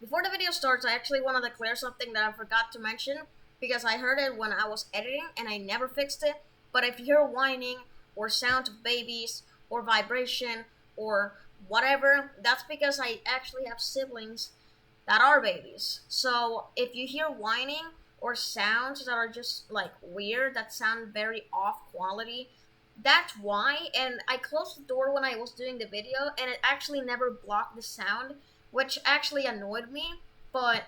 Before the video starts, I actually wanted to clear something that I forgot to mention because I heard it when I was editing and I never fixed it. But if you hear whining or sound of babies or vibration or whatever, that's because I actually have siblings that are babies. So if you hear whining or sounds that are just like weird, that sound very off quality, that's why. And I closed the door when I was doing the video and it actually never blocked the sound, which actually annoyed me, but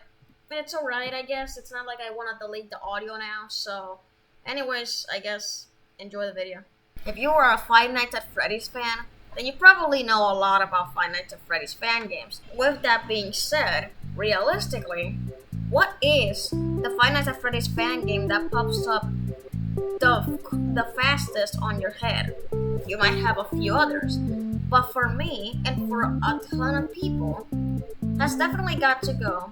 it's alright, I guess. It's not like I want to delete the audio now, so anyways, I guess enjoy the video. If you are a Five Nights at Freddy's fan, then you probably know a lot about Five Nights at Freddy's fan games. With that being said, realistically, what is the Five Nights at Freddy's fan game that pops up the fastest on your head? You might have a few others, but for me and for a ton of people, has definitely got to go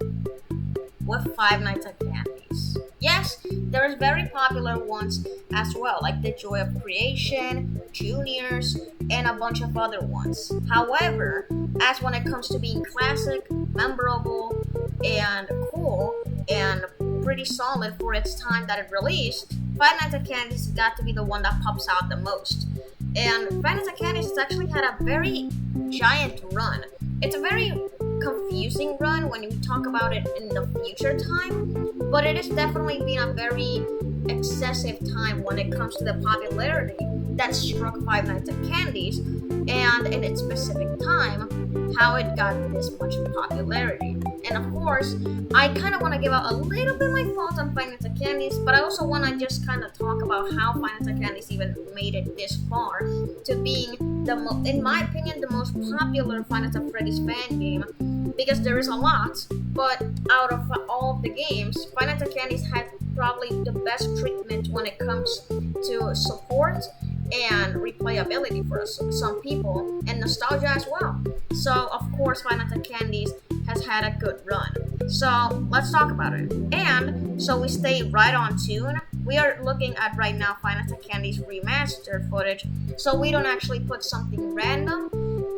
with Five Nights at Candy's. Yes, there's very popular ones as well, like The Joy of Creation, Juniors, and a bunch of other ones. However, as when it comes to being classic, memorable, and cool, and pretty solid for its time that it released, Five Nights at Candy's has got to be the one that pops out the most. And Five Nights at Candy's has actually had a very giant run. It's a very confusing run when you talk about it in the future time, but it has definitely been a very excessive time when it comes to the popularity that struck Five Nights at Candy's, and in its specific time, how it got this much popularity. And of course, I kind of want to give out a little bit my thoughts on Five Nights at Candy's, but I also want to just kind of talk about how Five Nights at Candy's even made it this far to being in my opinion, the most popular Five Nights at Freddy's fan game, because there is a lot, but out of all of the games, Five Nights at Candy's had probably the best treatment when it comes to support and replayability for some people, and nostalgia as well. So, of course, Five Nights at Candy's has had a good run. So, let's talk about it. And so we stay right on tune. We are looking at right now Five Nights at Candy's remastered footage, so we don't actually put something random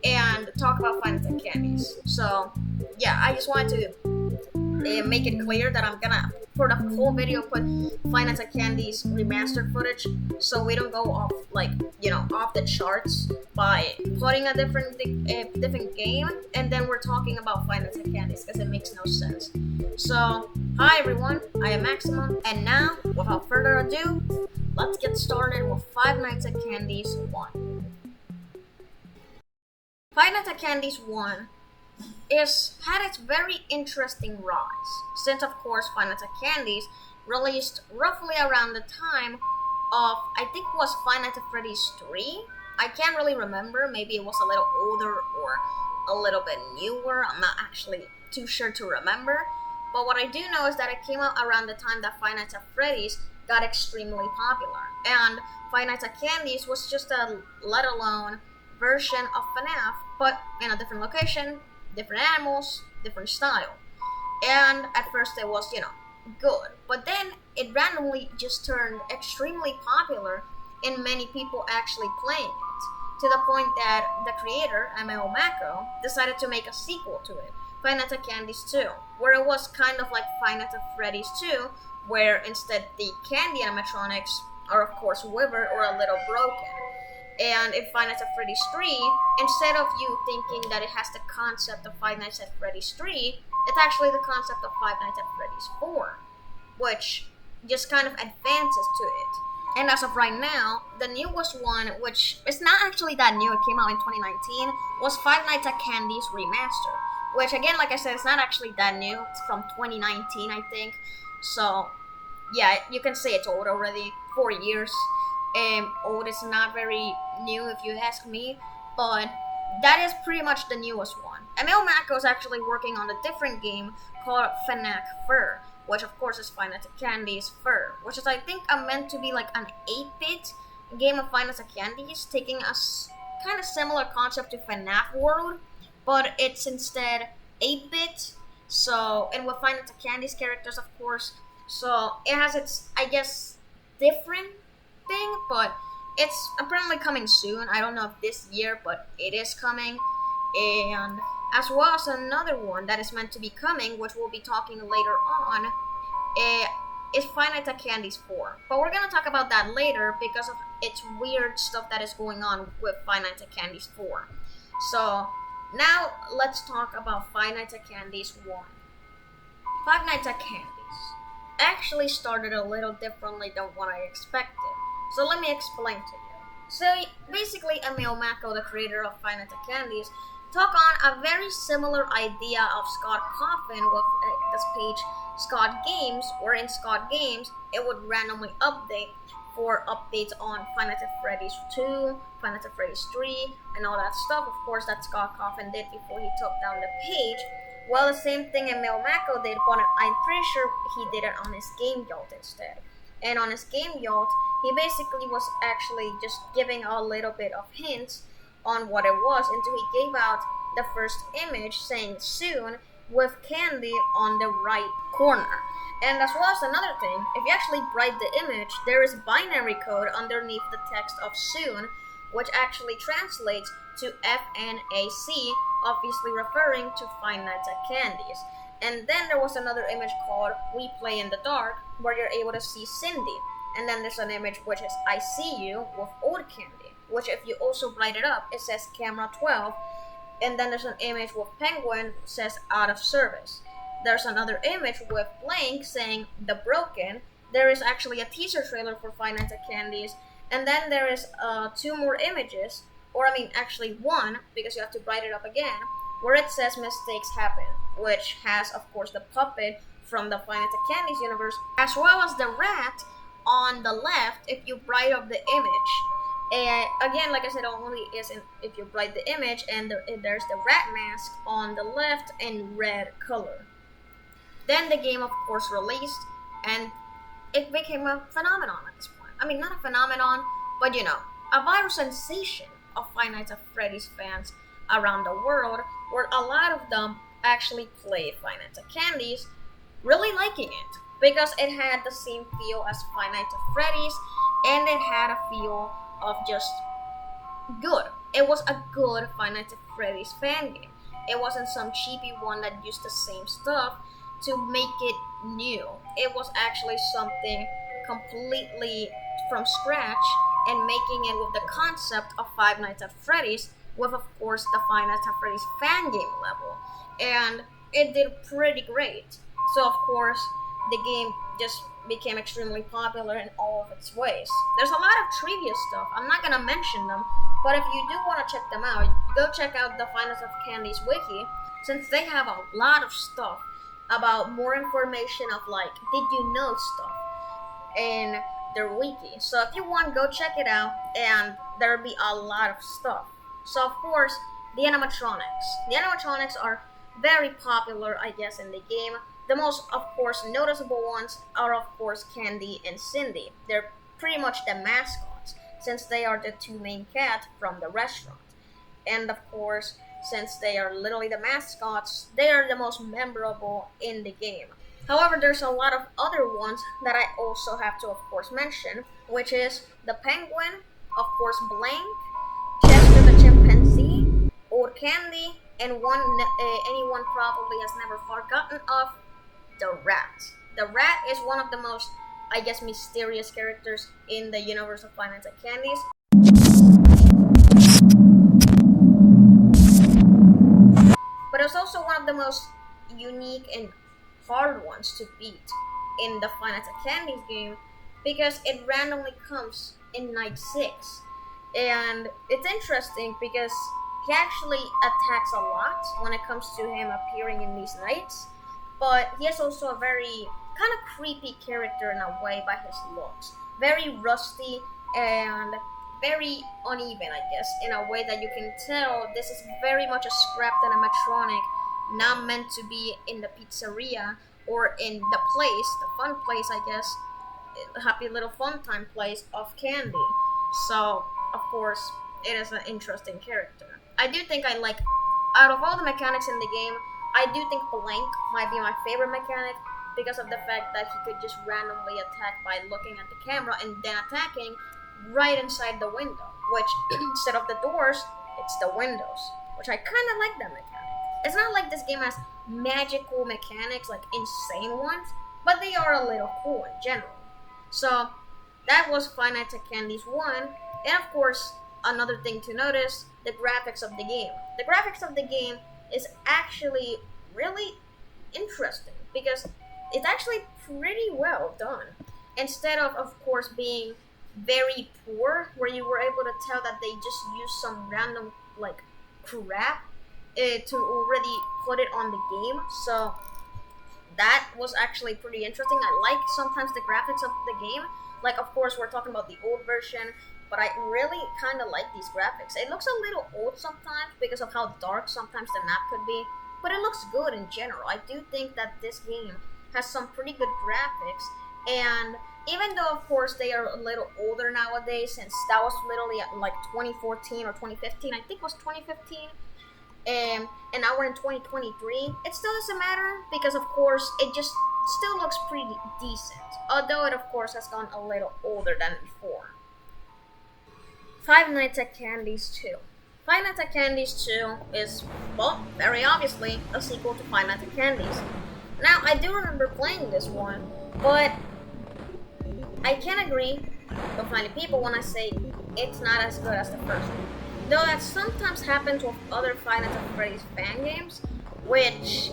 and talk about Five Nights at Candy's. So, yeah, I just wanted to make it clear that I'm gonna, for the whole video, put Five Nights at Candy's remastered footage, so we don't go off off the charts by putting a different game, and then we're talking about Five Nights at Candy's because it makes no sense. So, hi everyone, I am Maximum, and now, without further ado, let's get started with Five Nights at Candy's 1. Five Nights at Candy's 1 had its very interesting rise, since of course Five Nights at Candy's released roughly around the time of, I think it was Five Nights at Freddy's 3. I can't really remember, maybe it was a little older or a little bit newer, I'm not actually too sure to remember, but what I do know is that it came out around the time that Five Nights at Freddy's got extremely popular, and Five Nights at Candy's was just a let alone version of FNAF, but in a different location, different animals, different style. And at first it was, good. But then it randomly just turned extremely popular and many people actually playing it. To the point that the creator, Ameo Mako, decided to make a sequel to it, Five Nights at Candy's 2, where it was kind of like Five Nights at Freddy's 2, where instead the candy animatronics are of course withered or a little broken. And in Five Nights at Freddy's 3, instead of you thinking that it has the concept of Five Nights at Freddy's 3, it's actually the concept of Five Nights at Freddy's 4, which just kind of advances to it. And as of right now, the newest one, which is not actually that new, it came out in 2019, was Five Nights at Candy's Remaster, which again, like I said, it's not actually that new. It's from 2019, I think. So, yeah, you can say it's old already, 4 years. Old is not very new if you ask me, but that is pretty much the newest one. Emil Mako is actually working on a different game called FNAF Fur, which of course is Five Nights at Candy's Fur, which is I think meant to be like an 8-bit game of Five Nights at Candy's, taking a kind of similar concept to FNAF World, but it's instead 8-bit. So, and with Five Nights at Candy's characters, of course. So it has its, I guess, different thing, but it's apparently coming soon. I don't know if this year, but it is coming. And as well as another one that is meant to be coming, which we'll be talking later on, is Five Nights at Candy's 4. But we're gonna talk about that later because of its weird stuff that is going on with Five Nights at Candy's 4. So now let's talk about Five Nights at Candy's 1. Five Nights at Candy's actually started a little differently than what I expected. So let me explain to you. So basically, Emil Mako, the creator of Five Nights at Candy's, took on a very similar idea of Scott Coffin with this page Scott Games, where in Scott Games it would randomly update for updates on Five Nights at Freddy's 2, Five Nights at Freddy's 3, and all that stuff. Of course, that Scott Coffin did before he took down the page. Well, the same thing Emil Mako did, but I'm pretty sure he did it on his Game Yacht instead. And on his Game Yacht, he basically was actually just giving a little bit of hints on what it was until he gave out the first image saying soon with candy on the right corner. And as well as another thing, if you actually bright the image, there is binary code underneath the text of soon, which actually translates to FNAC, obviously referring to Five Nights at Candy's. And then there was another image called We Play in the Dark, where you're able to see Cindy. And then there's an image which is I See You with Old Candy, which if you also bright it up, it says Camera 12. And then there's an image with Penguin, says Out of Service. There's another image with Blank saying The Broken. There is actually a teaser trailer for Five Nights at Candy's. And then there is two more images, or I mean actually one, because you have to bright it up again, where it says Mistakes Happen, which has of course the puppet from the Five Nights at Candy's universe, as well as the rat on the left if you bright up the image. And again, like I said, only is if you bright the image, and there's the rat mask on the left in red color. Then the game, of course, released, and it became a phenomenon at this point. I mean, not a phenomenon, but you know, a viral sensation of Five Nights at Freddy's fans around the world, where a lot of them actually played Five Nights at Candy's, really liking it, because it had the same feel as Five Nights at Freddy's, and it had a feel of just good. It was a good Five Nights at Freddy's fan game. It wasn't some cheapy one that used the same stuff to make it new. It was actually something completely from scratch and making it with the concept of Five Nights at Freddy's, with of course the Five Nights at Freddy's fan game level. And it did pretty great. So of course the game just became extremely popular in all of its ways. There's a lot of trivia stuff. I'm not gonna mention them, but if you do want to check them out, go check out the Five Nights at Candy's wiki, since they have a lot of stuff about more information of like did you know stuff in their wiki. So if you want, go check it out, and there'll be a lot of stuff. So of course, the animatronics. The animatronics are very popular, I guess, in the game. The most, of course, noticeable ones are, of course, Candy and Cindy. They're pretty much the mascots, since they are the two main cats from the restaurant. And, of course, since they are literally the mascots, they are the most memorable in the game. However, there's a lot of other ones that I also have to, of course, mention, which is the Penguin, of course, Blank, Chester the Chimpanzee, Old Candy, and anyone probably has never forgotten of, the Rat. The Rat is one of the most, I guess, mysterious characters in the universe of Five Nights at Candy's. But it's also one of the most unique and hard ones to beat in the Five Nights at Candy's game, because it randomly comes in night 6. And it's interesting because he actually attacks a lot when it comes to him appearing in these nights, but he is also a very kind of creepy character in a way by his looks. Very rusty and very uneven, I guess, in a way that you can tell this is very much a scrapped animatronic, not meant to be in the pizzeria or in the place, the fun place, I guess, happy little fun time place of Candy. So, of course, it is an interesting character. I do think I like, out of all the mechanics in the game, I do think Blank might be my favorite mechanic, because of the fact that he could just randomly attack by looking at the camera and then attacking right inside the window, which instead of the doors, it's the windows, which I kind of like that mechanic. It's not like this game has magical mechanics, like insane ones, but they are a little cool in general. So that was Five Nights at Candy's 1, and of course, another thing to notice, the graphics of the game. The graphics of the game is actually really interesting because it's actually pretty well done. Instead of course, being very poor, where you were able to tell that they just used some random like crap to already put it on the game. So that was actually pretty interesting. I like sometimes the graphics of the game. Like, of course, we're talking about the old version, but I really kind of like these graphics. It looks a little old sometimes because of how dark sometimes the map could be, but it looks good in general. I do think that this game has some pretty good graphics, and even though, of course, they are a little older nowadays, since that was literally like 2014 or 2015, I think it was 2015, and now we're in 2023, it still doesn't matter because, of course, it just still looks pretty decent. Although it, of course, has gone a little older than before. Five Nights at Candy's 2. Five Nights at Candy's 2 is, well, very obviously a sequel to Five Nights at Candy's. Now, I do remember playing this one, but I can agree with many people when I say it's not as good as the first one. Though that sometimes happens with other Five Nights at Freddy's fan games, which,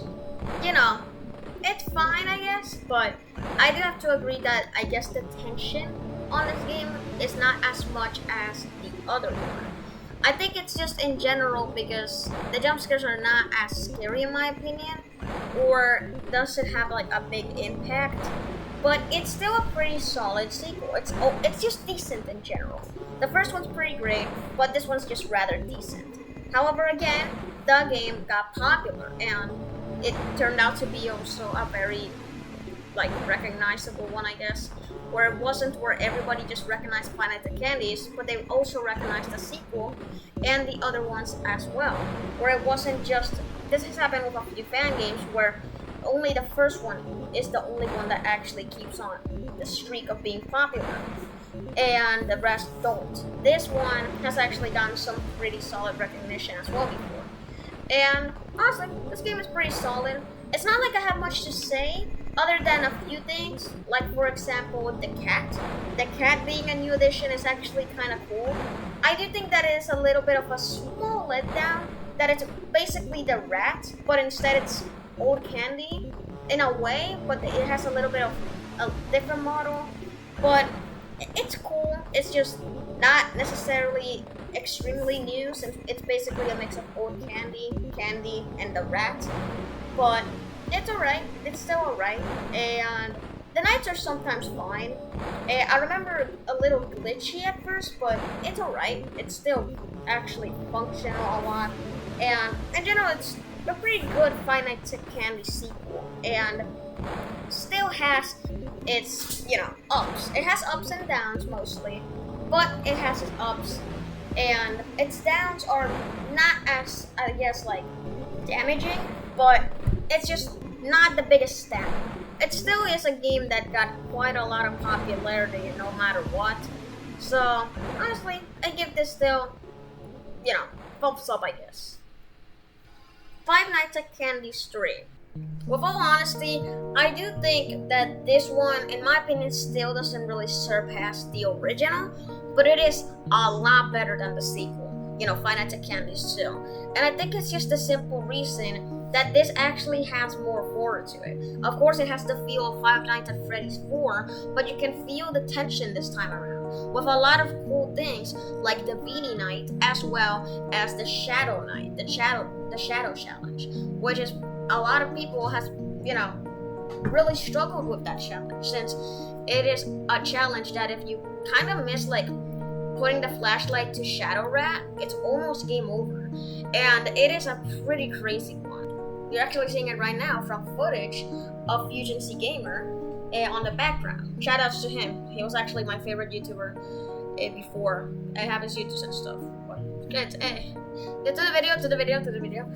you know, it's fine, I guess, but I do have to agree that I guess the tension on this game is not as much as the other one. I think it's just in general because the jump scares are not as scary in my opinion, or doesn't have like a big impact. But it's still a pretty solid sequel. It's just decent in general. The first one's pretty great, but this one's just rather decent. However, again, the game got popular, and it turned out to be also a very like recognizable one, I guess, where it wasn't where everybody just recognized Five Nights at Candy's, but they also recognized the sequel and the other ones as well. Where it wasn't just, this has happened with a few fan games where only the first one is the only one that actually keeps on the streak of being popular, and the rest don't. This one has actually gotten some pretty solid recognition as well before. And honestly, this game is pretty solid. It's not like I have much to say other than a few things, like for example, the cat. The cat being a new addition is actually kind of cool. I do think that it is a little bit of a small letdown, that it's basically the rat, but instead it's old candy in a way, but it has a little bit of a different model. But it's cool. It's just not necessarily extremely new, since it's basically a mix of old candy, and the rat. But it's alright. It's still alright. And the nights are sometimes fine. I remember a little glitchy at first, but it's alright. It's still actually functional a lot. And in general, it's a pretty good Five Nights at Candy sequel. And still has its, ups. It has ups and downs mostly, but it has its ups. And its downs are not as, I guess, like, damaging, but it's just not the biggest stat. It still is a game that got quite a lot of popularity no matter what. So, honestly, I give this still, thumbs up, I guess. Five Nights at Candy's 3. With all honesty, I do think that this one, in my opinion, still doesn't really surpass the original, but it is a lot better than the sequel, Five Nights at Candy's 2. And I think it's just the simple reason that this actually has more horror to it. Of course, it has the feel of Five Nights at Freddy's 4, but you can feel the tension this time around, with a lot of cool things like the Beanie Night, as well as the Shadow Night, the Shadow Challenge, which is a lot of people has, really struggled with that challenge, since it is a challenge that if you kind of miss, like, putting the flashlight to Shadow Rat, it's almost game over. And it is a pretty crazy one. You're actually seeing it right now from footage of Fusion C Gamer on the background. Shoutouts to him. He was actually my favorite YouTuber before I have his YouTubes and stuff. But get to the video.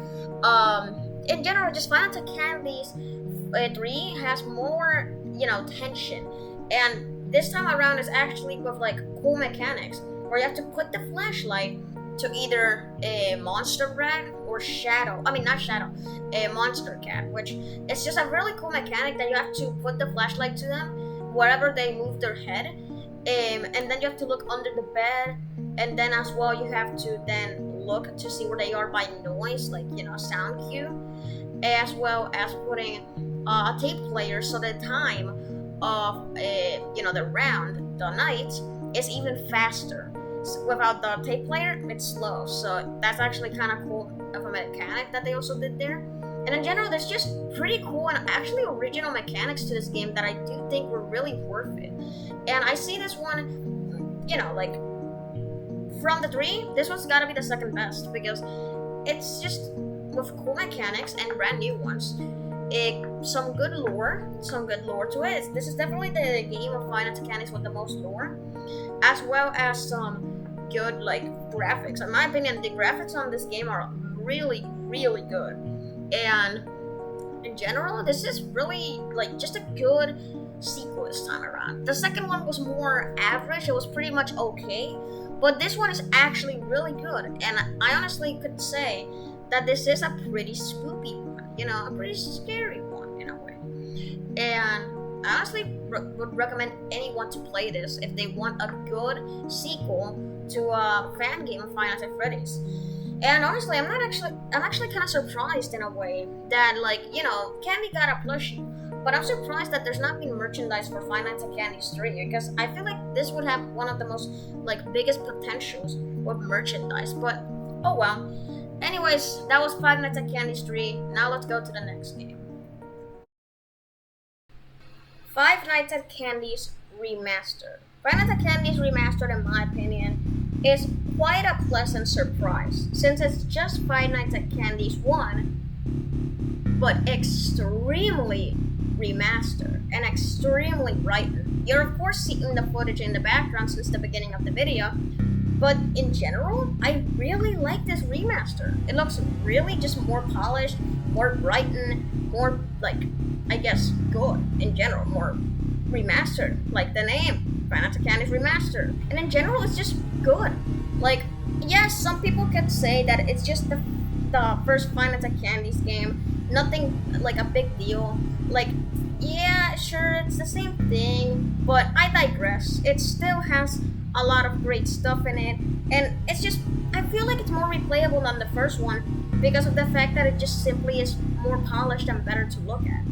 In general, just Five Nights at Candy's 3 has more, tension. And this time around is actually with like cool mechanics, where you have to put the flashlight to either a monster rat or shadow. I mean, not shadow, a monster cat, which is just a really cool mechanic that you have to put the flashlight to them wherever they move their head, and then you have to look under the bed, and then as well you have to then look to see where they are by noise, like sound cue, as well as putting a tape player so the time of the round, the night, is even faster. So without the tape player, it's slow. So that's actually kind of cool of a mechanic that they also did there. And in general, there's just pretty cool and actually original mechanics to this game that I do think were really worth it. And I see this one, like from the three, this one's gotta be the second best because it's just with cool mechanics and brand new ones. Some good lore to it. This is definitely the game of Five Nights at Candy's with the most lore, as well as some good graphics. In my opinion, the graphics on this game are really, really good. And in general, this is really just a good sequel this time around. The second one was more average. It was pretty much okay, but this one is actually really good. And I honestly could say that this is a pretty spooky one. A pretty scary one in a way. And I honestly would recommend anyone to play this if they want a good sequel to a fan game of Five Nights at Freddy's. And honestly, I'm actually kind of surprised in a way that Candy got a plushie, but I'm surprised that there's not been merchandise for Five Nights at Candy's 3 because I feel like this would have one of the most biggest potentials with merchandise. But oh well. Anyways, that was Five Nights at Candy's 3. Now let's go to the next game. Five Nights at Candy's Remastered. Five Nights at Candy's Remastered, in my opinion, is quite a pleasant surprise, since it's just Five Nights at Candy's 1, but extremely remastered and extremely brightened. You're of course seeing the footage in the background since the beginning of the video, but in general, I really like this remaster. It looks really just more polished, more brightened, more good in general, more remastered, like the name, Five Nights at Candy's Remastered. And in general, it's just good. Yes, some people could say that it's just the first Five Nights at Candy's game, nothing a big deal. Yeah, sure, it's the same thing, but I digress. It still has a lot of great stuff in it, and it's just, I feel like it's more replayable than the first one because of the fact that it just simply is more polished and better to look at.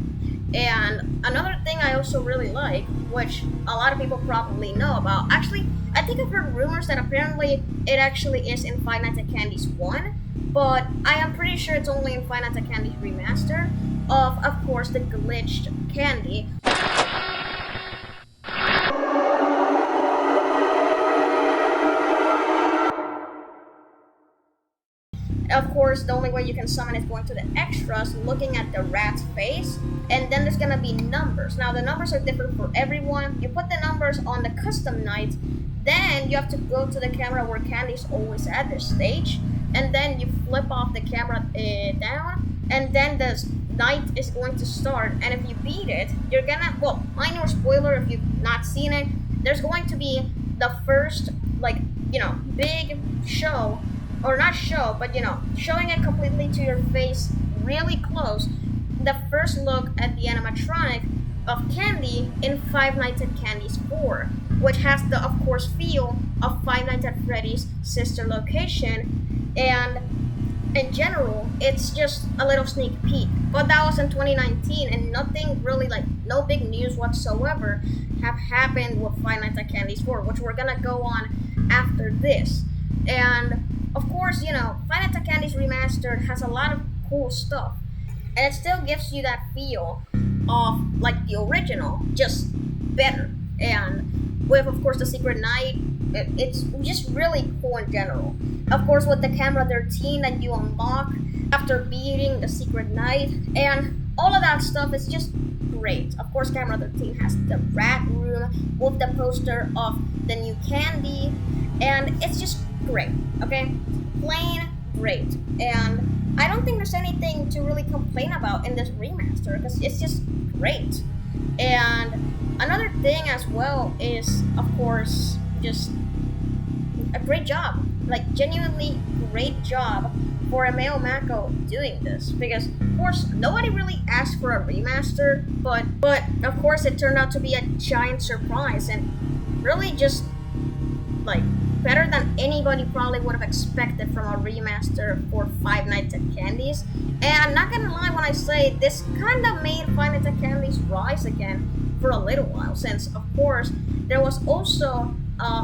And another thing I also really like, which a lot of people probably know about, actually, I think I've heard rumors that apparently it actually is in Five Nights at Candy's 1, but I am pretty sure it's only in Five Nights at Candy's Remastered of course, the glitched candy. Of course, the only way you can summon is going to the extras, looking at the rat's face, and then there's gonna be numbers. Now, the numbers are different for everyone. You put the numbers on the custom night, then you have to go to the camera where Candy's always at the stage, and then you flip off the camera down, and then the night is going to start. And if you beat it, you're gonna, well, minor spoiler if you've not seen it, there's going to be the first, big show, or not show, but showing it completely to your face really close, the first look at the animatronic of Candy in Five Nights at Candy's 4, which has the, of course, feel of Five Nights at Freddy's sister location, and in general, it's just a little sneak peek. But that was in 2019, and nothing really, no big news whatsoever have happened with Five Nights at Candy's 4, which we're gonna go on after this. And of course, Five Nights at Candy's Remastered has a lot of cool stuff, and it still gives you that feel of the original, just better. And with, of course, the Secret Night, it's just really cool in general. Of course, with the Camera 13 that you unlock after beating the Secret Night, and all of that stuff is just great. Of course, Camera 13 has the rat room with the poster of the new Candy, and it's just great, okay? Plain great. And I don't think there's anything to really complain about in this remaster, because it's just great. And another thing as well is, of course, just a great job. like genuinely great job for Ameo Mako doing this, because of course nobody really asked for a remaster, but of course it turned out to be a giant surprise and really just like better than anybody probably would have expected from a remaster for Five Nights at Candy's. And I'm not gonna lie when I say this kind of made Five Nights at Candy's rise again for a little while, since of course there was also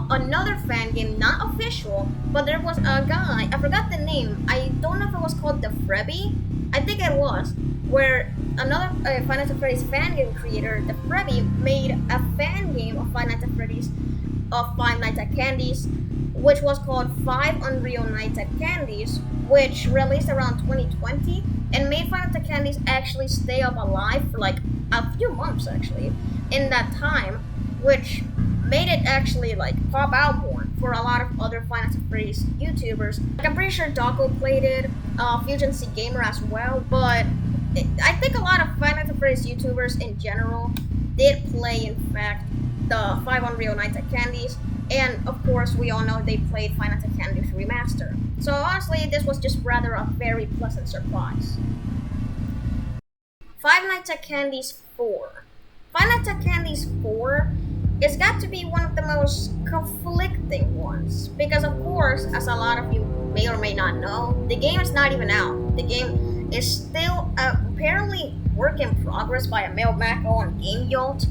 another fan game, not official, but there was a guy, I forgot the name, I don't know if it was called the Frebby, I think it was, where another Five Nights at Freddy's fan game creator, the Frebby, made a fan game of Five Nights at Freddy's, of Five Nights at Candy's, which was called Five Unreal Nights at Candy's, which released around 2020 and made Five Nights at Candy's actually stay up alive for like a few months actually in that time, which made it actually like pop out more for a lot of other Five Nights at Freddy's YouTubers. Like, I'm pretty sure Doggo played it, Fusion C Gamer as well, but I think a lot of Five Nights at Freddy's YouTubers in general did play, in fact, the Five Unreal Nights at Candy's, and of course we all know they played Five Nights at Candy's Remaster. So honestly, this was just rather a very pleasant surprise. Five Nights at Candy's 4. Five Nights at Candy's 4 is got to be one of the most conflicting ones, because of course, as a lot of you may or may not know, the game is not even out. The game is still apparently work in progress by Ameo Mako on Game Yacht,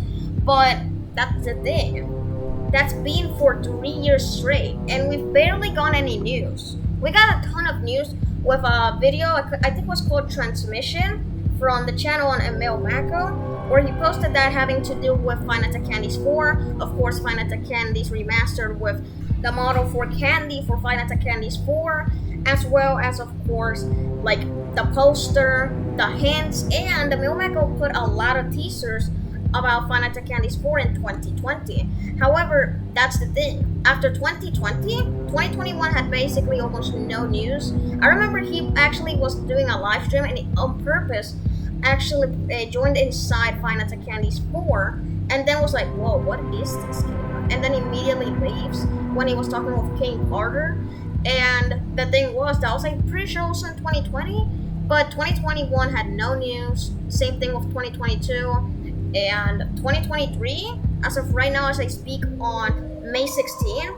but that's the thing. That's been for 3 years straight, and we've barely got any news. We got a ton of news with a video, I think it was called Transmission, from the channel on Ameo Mako, where he posted that having to do with Five Nights at Candy's 4, of course Five Nights at Candy's remastered with the model for Candy for Five Nights at Candy's 4, as well as of course like the poster, the hints, and Ameo Mako put a lot of teasers about Five Nights at Candy's 4 in 2020. However, that's the thing. After 2020, 2021 had basically almost no news. I remember he actually was doing a live stream and he, on purpose, actually joined inside Five Nights at Candy's 4 and then was like, whoa, what is this game? And then immediately leaves when he was talking with King Carter. And the thing was, that was like pretty sure also in 2020, but 2021 had no news. Same thing with 2022. And 2023, as of right now as I speak on May 16,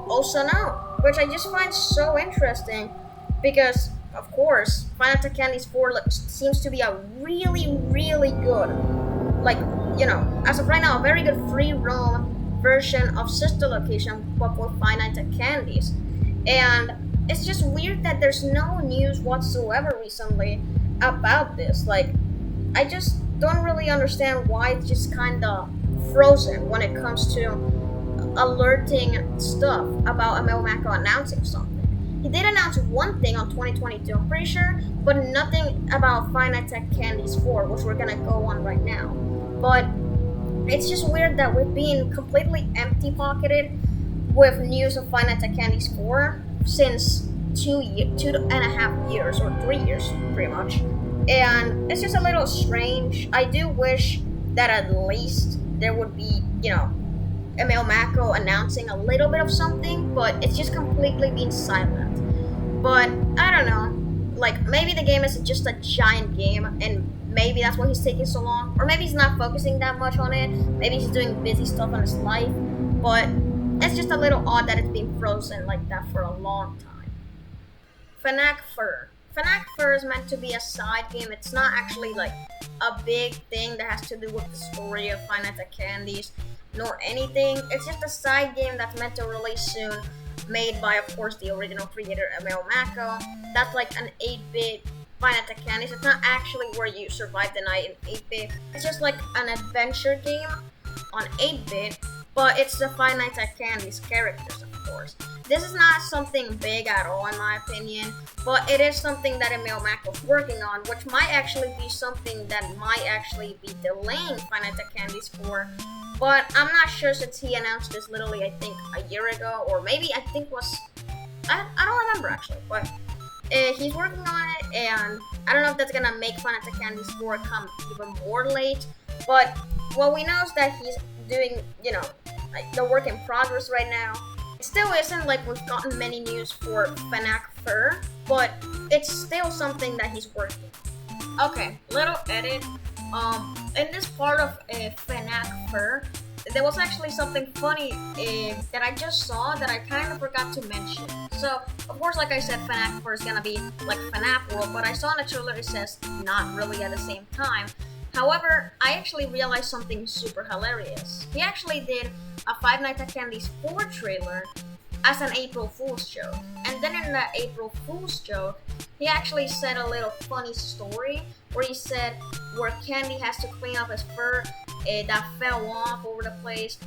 also no, which I just find so interesting because, of course, Five Nights at Candy's 4 seems to be a really, really good, like, you know, as of right now, a very good free roam version of Sister Location, but for Five Nights at Candy's. And it's just weird that there's no news whatsoever recently about this. Like, I just don't really understand why it's just kind of frozen when it comes to alerting stuff about Ameo Mako announcing something. He did announce one thing on 2022, I'm pretty sure, but nothing about Five Nights at Candy's 4, which we're gonna go on right now. But it's just weird that we've been completely empty-pocketed with news of Five Nights at Candy's 4 since 2.5 years, or 3 years, pretty much. And it's just a little strange. I do wish that at least there would be, you know, Ameo Mako announcing a little bit of something, but it's just completely been silent. But I don't know, like maybe the game is just a giant game and maybe that's why he's taking so long, or maybe he's not focusing that much on it, maybe he's doing busy stuff on his life, but it's just a little odd that it's been frozen like that for a long time. Fnac Fur. Fnac Fur is meant to be a side game. It's not actually like a big thing that has to do with the story of Five Nights at Candy's, nor anything. It's just a side game that's meant to release soon, made by, of course, the original creator, Ameo Mako. That's like an 8-bit Five Nights at Candy's. It's not actually where you survive the night in 8-bit. It's just like an adventure game on 8-bit, but it's the Five Nights at Candy's characters, of course. This is not something big at all, in my opinion, but it is something that Ameo Mako's working on, which might actually be something that might actually be delaying Five Nights at Candy's 4. But I'm not sure since he announced this literally, I think, a year ago, or maybe I think was, I don't remember actually, but he's working on it, and I don't know if that's gonna make Five Nights at Candy's 4 come even more late, but what we know is that he's doing, you know, like the work in progress right now. It still isn't like we've gotten many news for Fnac Fur, but it's still something that he's working. Okay, little edit. In this part of Fnac Fur, there was actually something funny that I just saw that I kind of forgot to mention. So, of course, like I said, Fnac Fur is gonna be like FNAF World, but I saw in the trailer it says not really at the same time. However, I actually realized something super hilarious. He actually did a Five Nights at Candy's 4 trailer as an April Fool's joke. And then in that April Fool's joke, he actually said a little funny story where he said where Candy has to clean up his fur that fell off over the place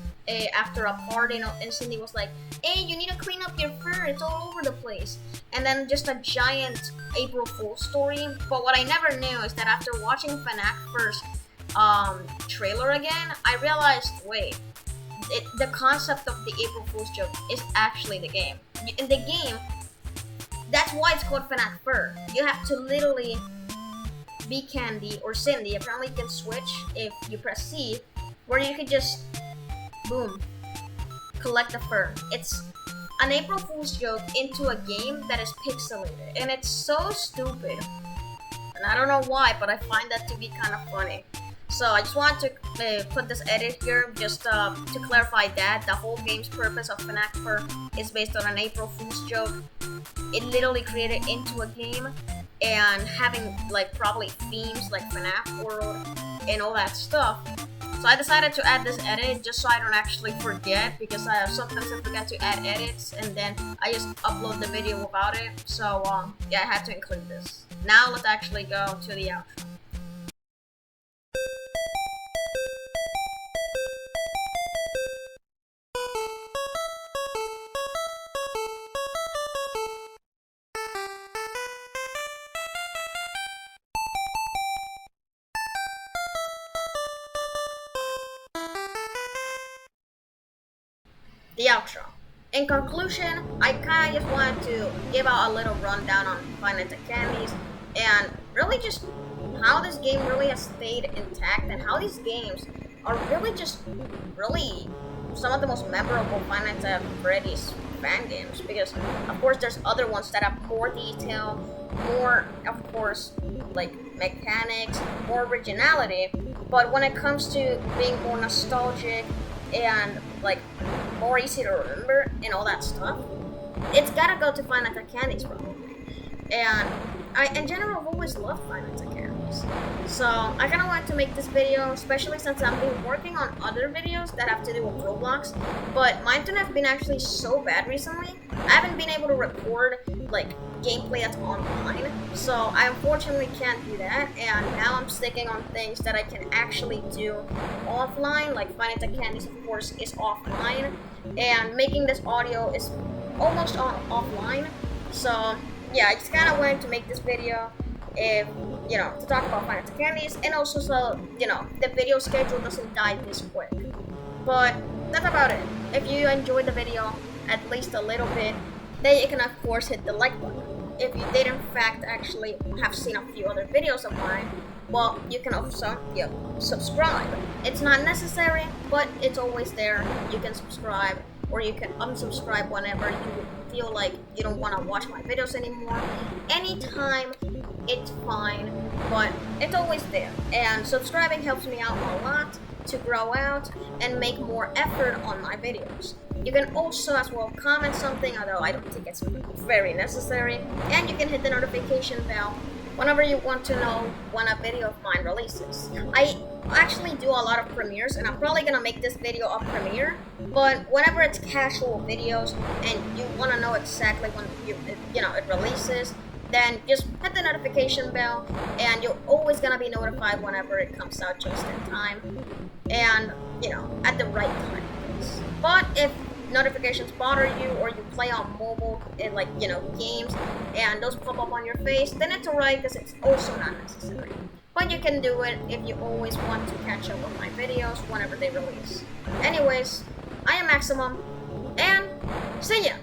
after a party, and Cindy was like, hey, you need to clean up your fur, it's all over the place. And then just a giant April Fool's story. But what I never knew is that after watching Fnac Fur's trailer again, I realized, wait, the concept of the April Fool's joke is actually the game. In the game, that's why it's called Fnac Fur. You have to literally be Candy or Cindy. Apparently you can switch if you press C, where you can just, boom, collect the fur. It's an April Fool's joke into a game that is pixelated, and it's so stupid. And I don't know why, but I find that to be kind of funny. So I just wanted to put this edit here just to clarify that the whole game's purpose of Fnac Fur is based on an April Fool's joke. It literally created into a game and having like probably themes like FNAF World and all that stuff. So I decided to add this edit just so I don't actually forget, because sometimes I forget to add edits and then I just upload the video without it. So yeah, I had to include this. Now let's actually go to the outro. The outro. In conclusion, I kind of just wanted to give out a little rundown on Five Nights at Candy's and really just how this game really has stayed intact and how these games are really just really some of the most memorable Five Nights at Freddy's fan games, because of course there's other ones that have more detail, more of course like mechanics, more originality, but when it comes to being more nostalgic and like more easy to remember and all that stuff, it's gotta go to Five Nights at Candy's probably. And I, in general, have always loved Five Nights at Candy's. So I kind of wanted to make this video, especially since I've been working on other videos that have to do with Roblox. But my internet has been actually so bad recently, I haven't been able to record like gameplay that's online. So I unfortunately can't do that. And now I'm sticking on things that I can actually do offline. Like Five Nights at Candy's, of course, is offline, and making this audio is almost offline. So yeah, I just kind of wanted to make this video, to talk about Five Nights at Candy's, and also so, the video schedule doesn't die this quick. But that's about it. If you enjoyed the video at least a little bit, then you can of course hit the like button. If you did in fact actually have seen a few other videos of mine, well, you can also subscribe. It's not necessary, but it's always there. You can subscribe, or you can unsubscribe whenever you feel like you don't want to watch my videos anymore. Anytime, it's fine, but it's always there. And subscribing helps me out a lot to grow out and make more effort on my videos. You can also as well comment something, although I don't think it's very necessary, and you can hit the notification bell whenever you want to know when a video of mine releases. I actually do a lot of premieres, and I'm probably gonna make this video a premiere, but whenever it's casual videos and you want to know exactly when it releases, then just hit the notification bell and you're always gonna be notified whenever it comes out just in time and at the right time. But if notifications bother you, or you play on mobile in games and those pop up on your face, then it's alright, because it's also not necessary. But you can do it if you always want to catch up on my videos whenever they release. Anyways, I am Maximum, and see ya!